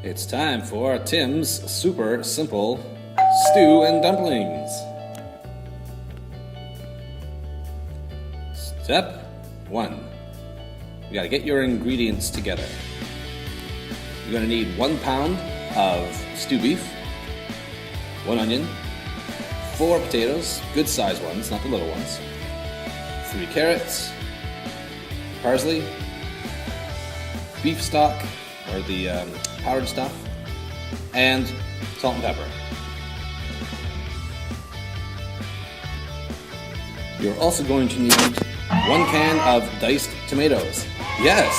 It's time for Tim's super simple stew and dumplings. Step 1. You gotta get your ingredients together. You're gonna need 1 pound of stew beef, 1 onion, 4 potatoes, good sized ones, not the little ones, 3 carrots, parsley, beef stock, or the powdered stuff, and salt and pepper. You're also going to need 1 can of diced tomatoes. Yes!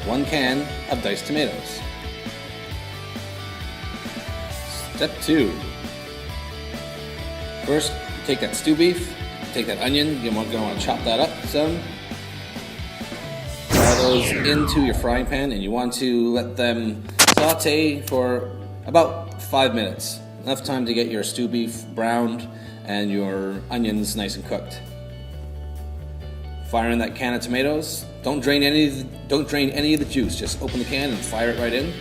1 can of diced tomatoes. Step 2. First, you take that stew beef, take that onion, you're going to want to chop that up some. Throw those into your frying pan, and you want to let them saute for about 5 minutes. Enough time to get your stew beef browned and your onions nice and cooked. Fire in that can of tomatoes. Don't drain any of the juice. Just open the can and fire it right in.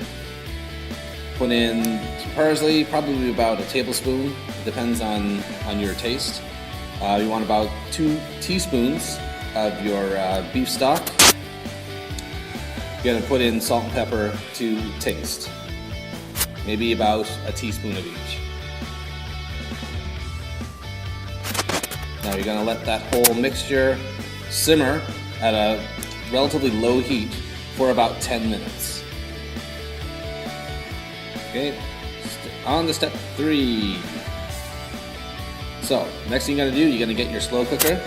Put in some parsley, probably about a tablespoon. It depends on your taste. You want about 2 teaspoons of your beef stock. You're gonna put in salt and pepper to taste. Maybe about a teaspoon of each. Now you're gonna let that whole mixture simmer at a relatively low heat for about 10 minutes. Okay, on to step 3. So, next thing you're gonna do, you're gonna get your slow cooker.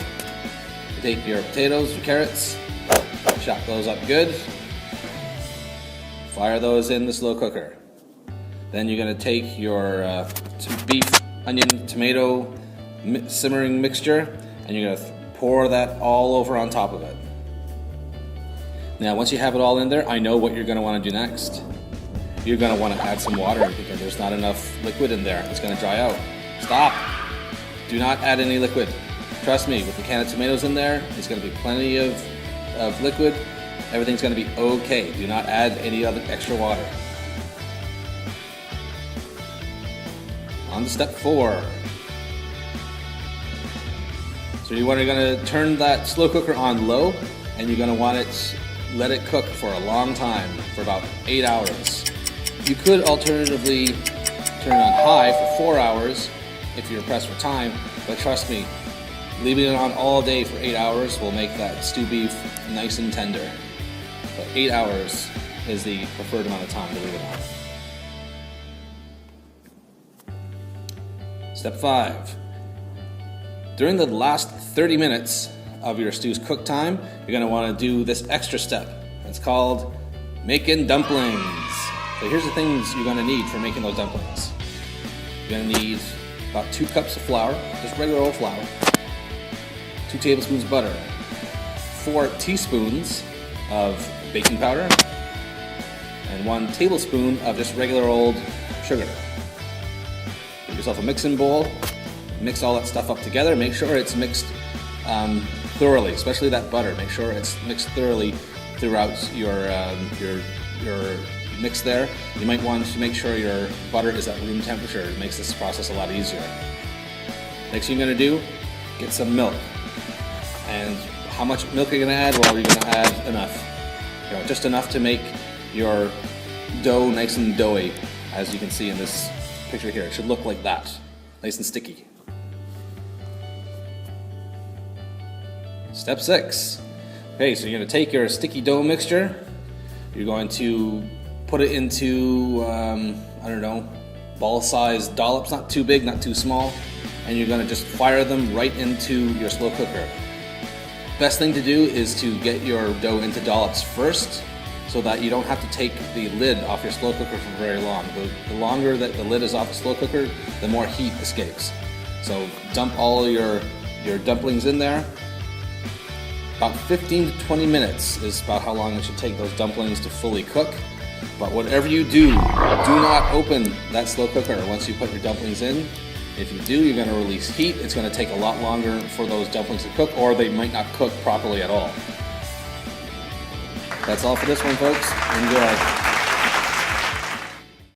You take your potatoes, your carrots, chop those up good. Fire those in the slow cooker. Then you're gonna take your beef, onion, tomato simmering mixture, and you're gonna pour that all over on top of it. Now, once you have it all in there, I know what you're gonna wanna do next. You're gonna wanna add some water because there's not enough liquid in there. It's gonna dry out. Stop! Do not add any liquid. Trust me, with the can of tomatoes in there, there's gonna be plenty of liquid. Everything's gonna be okay. Do not add any other extra water. On to step 4. So you're gonna turn that slow cooker on low, and you're gonna want it, let it cook for a long time, for about 8 hours. You could alternatively turn it on high for 4 hours if you're pressed for time, but trust me, leaving it on all day for 8 hours will make that stew beef nice and tender. So 8 hours is the preferred amount of time to leave it on. Step 5. During the last 30 minutes of your stew's cook time, you're going to want to do this extra step. It's called making dumplings. So here's the things you're going to need for making those dumplings. You're going to need about 2 cups of flour, just regular old flour, 2 tablespoons of butter, 4 teaspoons of baking powder, and 1 tablespoon of just regular old sugar. Get yourself a mixing bowl. Mix all that stuff up together. Make sure it's mixed thoroughly, especially that butter. Make sure it's mixed thoroughly throughout your mix there. You might want to make sure your butter is at room temperature. It makes this process a lot easier. Next thing you're going to do, get some milk. And how much milk are you going to add? Well, you're going to add enough. Just enough to make your dough nice and doughy, as you can see in this picture here. It should look like that, nice and sticky. Step 6. Okay, so you're going to take your sticky dough mixture. You're going to put it into, ball-sized dollops, not too big, not too small. And you're going to just fire them right into your slow cooker. Best thing to do is to get your dough into dollops first, so that you don't have to take the lid off your slow cooker for very long. The longer that the lid is off the slow cooker, the more heat escapes. So dump all your dumplings in there. About 15 to 20 minutes is about how long it should take those dumplings to fully cook. But whatever you do not open that slow cooker once you put your dumplings in. If you do, you're going to release heat. It's going to take a lot longer for those dumplings to cook, or they might not cook properly at all. That's all for this one, folks. Enjoy.